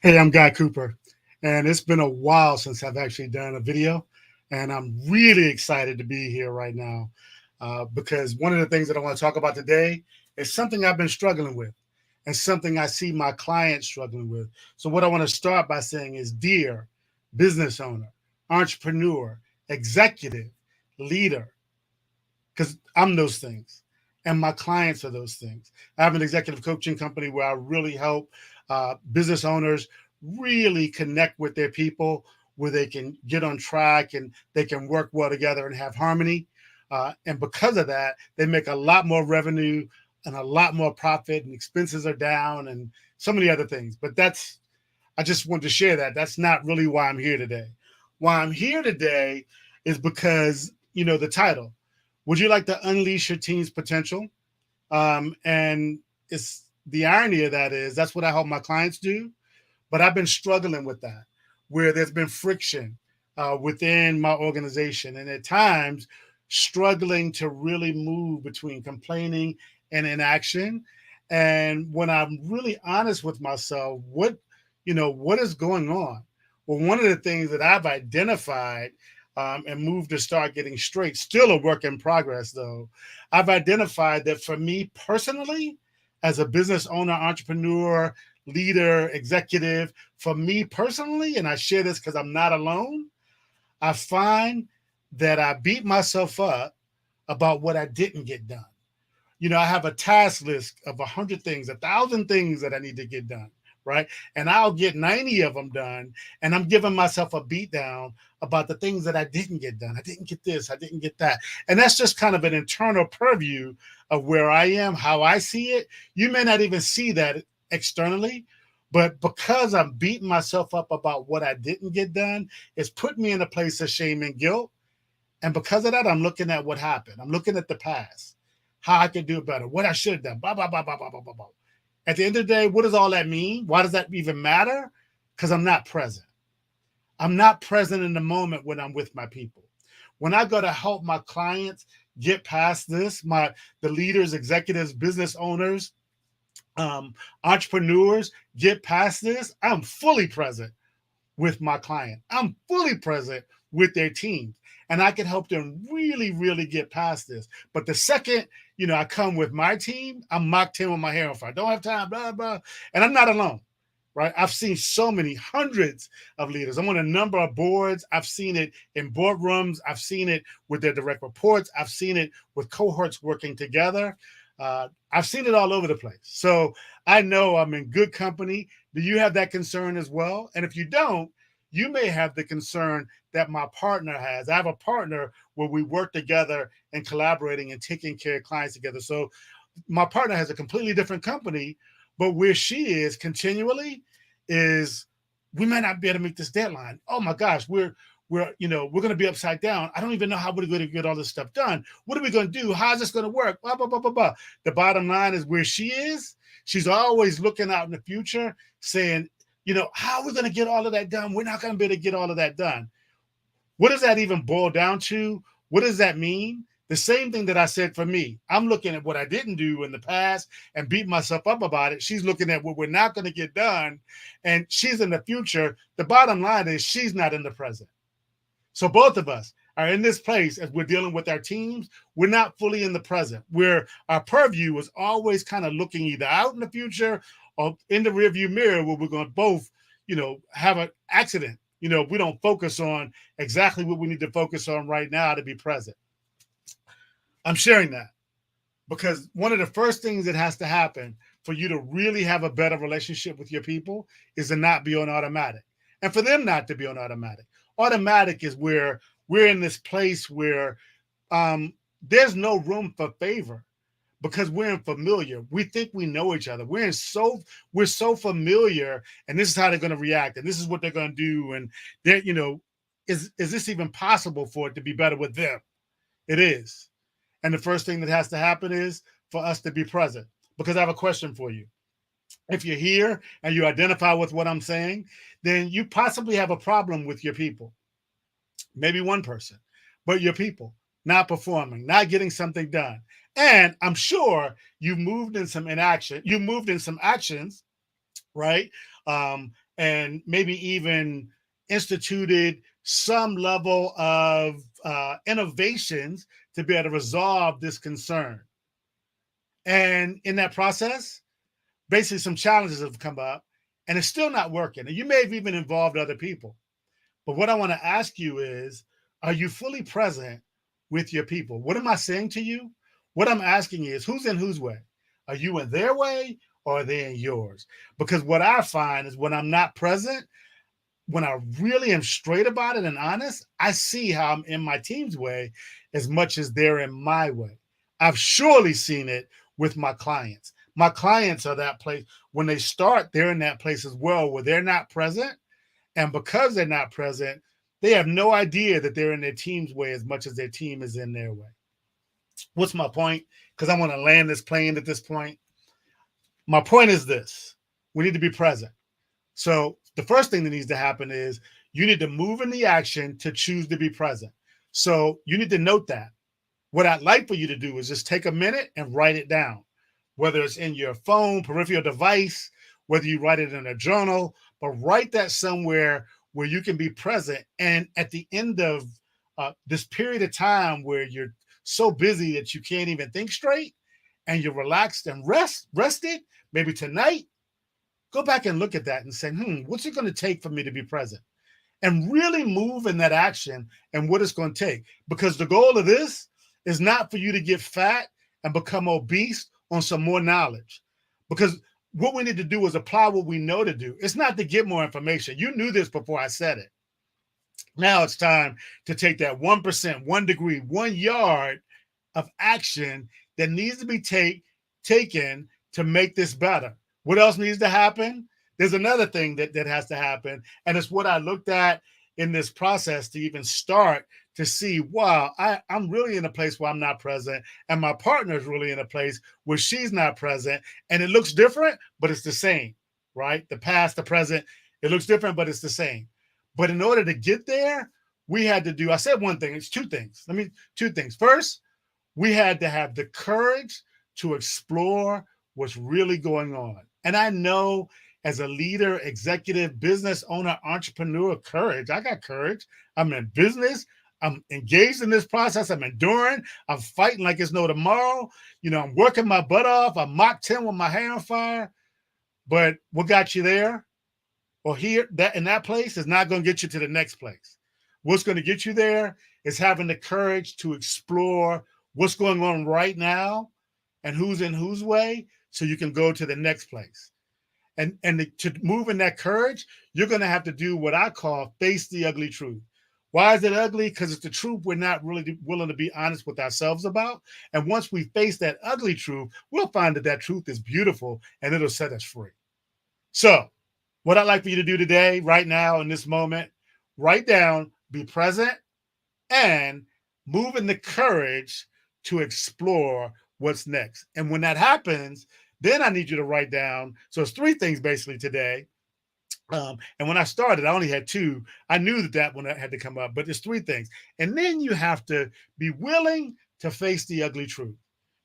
Hey, I'm Guy Cooper, and it's been a while since I've actually done a video, and I'm really excited to be here right now because one of the things that I want to talk about today is something I've been struggling with and something I see my clients struggling with. So, what I want to start by saying is, dear business owner, entrepreneur, executive, leader, because I'm those things. And my clients are those things. I have an executive coaching company where I really help business owners really connect with their people, where they can get on track and they can work well together and have harmony. And because of that, they make a lot more revenue and a lot more profit, and expenses are down, and so many other things. But I just want to share that. That's not really why I'm here today. Why I'm here today is because, the title. Would you like to unleash your team's potential? And it's the irony of that is that's what I help my clients do. But I've been struggling with that, where there's been friction within my organization, and at times struggling to really move between complaining and inaction. And when I'm really honest with myself, what is going on? Well, one of the things that I've identified and moved to start getting straight, still a work in progress though, I've identified that for me personally, as a business owner, entrepreneur, leader, executive, for me personally, and I share this because I'm not alone, I find that I beat myself up about what I didn't get done. I have a task list of 100 things, 1,000 things that I need to get done, right? And I'll get 90 of them done. And I'm giving myself a beat down about the things that I didn't get done. I didn't get this, I didn't get that. And that's just kind of an internal purview of where I am, how I see it. You may not even see that externally, but because I'm beating myself up about what I didn't get done, it's put me in a place of shame and guilt. And because of that, I'm looking at what happened. I'm looking at the past, how I could do it better, what I should have done, blah, blah, blah, blah, blah, blah, blah, blah. At the end of the day, what does all that mean? Why does that even matter? Because I'm not present. I'm not present in the moment when I'm with my people. When I go to help my clients get past this, the leaders, executives, business owners, entrepreneurs get past this, I'm fully present with my client. I'm fully present with their team. And I can help them really, really get past this. But the second, I come with my team, I'm Mach 10 with my hair on fire. Don't have time, blah, blah. And I'm not alone, right? I've seen so many hundreds of leaders. I'm on a number of boards. I've seen it in boardrooms. I've seen it with their direct reports. I've seen it with cohorts working together. I've seen it all over the place. So I know I'm in good company. Do you have that concern as well? And if you don't, you may have the concern that my partner has. I have a partner where we work together and collaborating and taking care of clients together. So my partner has a completely different company, but where she is continually is we may not be able to meet this deadline. Oh my gosh, we're going to be upside down. I don't even know how we're going to get all this stuff done. What are we going to do? How's this going to work? Blah, blah, blah, blah, blah. The bottom line is where she is. She's always looking out in the future saying, how are we going to get all of that done? We're not going to be able to get all of that done. What does that even boil down to? What does that mean? The same thing that I said for me. I'm looking at what I didn't do in the past and beat myself up about it. She's looking at what we're not going to get done, and she's in the future. The bottom line is she's not in the present. So both of us are in this place as we're dealing with our teams. We're not fully in the present, where our purview is always kind of looking either out in the future or in the rearview mirror, where we're going to both, have an accident. We don't focus on exactly what we need to focus on right now to be present. I'm sharing that because one of the first things that has to happen for you to really have a better relationship with your people is to not be on automatic, and for them not to be on automatic. Automatic is where we're in this place where there's no room for favor because we're in familiar. We think we know each other. We're so familiar, and this is how they're going to react, and this is what they're going to do, and they're is this even possible for it to be better with them? It is. And the first thing that has to happen is for us to be present. Because I have a question for you. If you're here and you identify with what I'm saying, then you possibly have a problem with your people. Maybe one person, but your people not performing, not getting something done. And I'm sure you moved in some inaction, you moved in some actions, right? and maybe even instituted some level of innovations to be able to resolve this concern. And in that process, basically some challenges have come up and it's still not working. And you may have even involved other people. But what I want to ask you is, are you fully present with your people? What am I saying to you? What I'm asking is, who's in whose way? Are you in their way or are they in yours? Because what I find is when I'm not present, when I really am straight about it and honest, I see how I'm in my team's way as much as they're in my way. I've surely seen it with my clients. My clients are that place. When they start, they're in that place as well where they're not present. And because they're not present, they have no idea that they're in their team's way as much as their team is in their way. What's my point? Because I want to land this plane at this point. My point is this: we need to be present. So the first thing that needs to happen is you need to move in the action to choose to be present. So you need to note that. What I'd like for you to do is just take a minute and write it down, whether it's in your phone, peripheral device, whether you write it in a journal, but write that somewhere where you can be present. And at the end of this period of time where you're so busy that you can't even think straight and you're relaxed and rested, maybe tonight, go back and look at that and say, what's it going to take for me to be present? And really move in that action and what it's going to take. Because the goal of this is not for you to get fat and become obese on some more knowledge. Because what we need to do is apply what we know to do. It's not to get more information. You knew this before I said it. Now it's time to take that 1%, 1 degree, 1 yard of action that needs to be taken to make this better. What else needs to happen? There's another thing that has to happen. And it's what I looked at in this process to even start to see, wow, I'm really in a place where I'm not present. And my partner is really in a place where she's not present. And it looks different, but it's the same, right? The past, the present, it looks different, but it's the same. But in order to get there, we had to do, I said one thing, it's two things. Two things. First, we had to have the courage to explore what's really going on. And I know as a leader, executive, business owner, entrepreneur, courage. I got courage. I'm in business. I'm engaged in this process. I'm enduring. I'm fighting like it's no tomorrow. I'm working my butt off. I'm Mach 10 with my hair on fire. But what got you there or here, that in that place is not going to get you to the next place. What's going to get you there is having the courage to explore what's going on right now and who's in whose way so you can go to the next place. And to move in that courage, you're going to have to do what I call face the ugly truth. Why is it ugly? Because it's the truth we're not really willing to be honest with ourselves about. And once we face that ugly truth, we'll find that truth is beautiful and it'll set us free. So what I'd like for you to do today, right now, in this moment, write down, be present, and move in the courage to explore what's next. And when that happens, then I need you to write down. So it's 3 things basically today. And when I started, I only had 2. I knew that one had to come up, but it's 3 things. And then you have to be willing to face the ugly truth.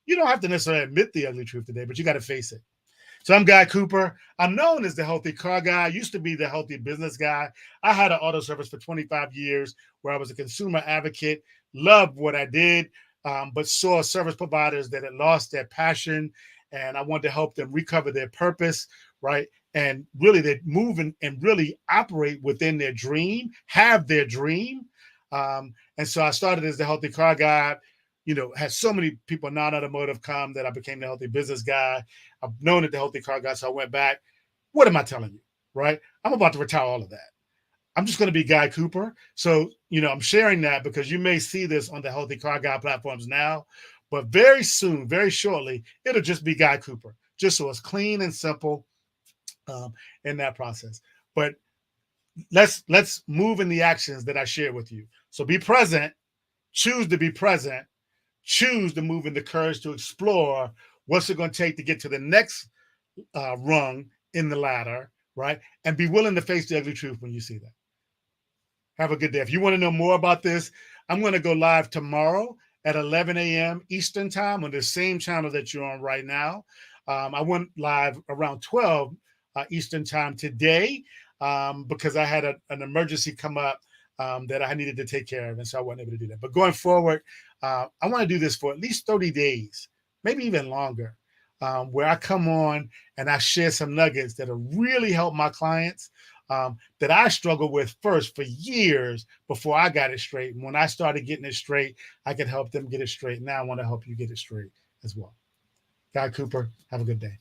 You don't have to necessarily admit the ugly truth today, but you got to face it. So I'm Guy Cooper. I'm known as the healthy car guy. I used to be the healthy business guy. I had an auto service for 25 years where I was a consumer advocate, loved what I did, but saw service providers that had lost their passion, and I wanted to help them recover their purpose, right? And really they move and really operate within their dream, have their dream. And so I started as the healthy car guy. Had so many people non-automotive come that I became the healthy business guy. I've known it the healthy car guy, so I went back. What am I telling you, right? I'm about to retire all of that. I'm just going to be Guy Cooper. So, I'm sharing that because you may see this on the healthy car guy platforms now, but very soon, very shortly, it'll just be Guy Cooper, just so it's clean and simple in that process. But let's move in the actions that I shared with you. So be present, choose to be present, choose to move in the courage to explore what's it going to take to get to the next rung in the ladder, right? And be willing to face the ugly truth when you see that. Have a good day. If you want to know more about this, I'm going to go live tomorrow at 11 a.m. Eastern time on the same channel that you're on right now. I went live around 12 Eastern time today. because I had an emergency come up that I needed to take care of, and so I wasn't able to do that. But going forward, I want to do this for at least 30 days, maybe even longer, where I come on and I share some nuggets that'll really help my clients, that I struggled with first for years before I got it straight. And when I started getting it straight, I could help them get it straight. Now I want to help you get it straight as well. Guy Cooper, have a good day.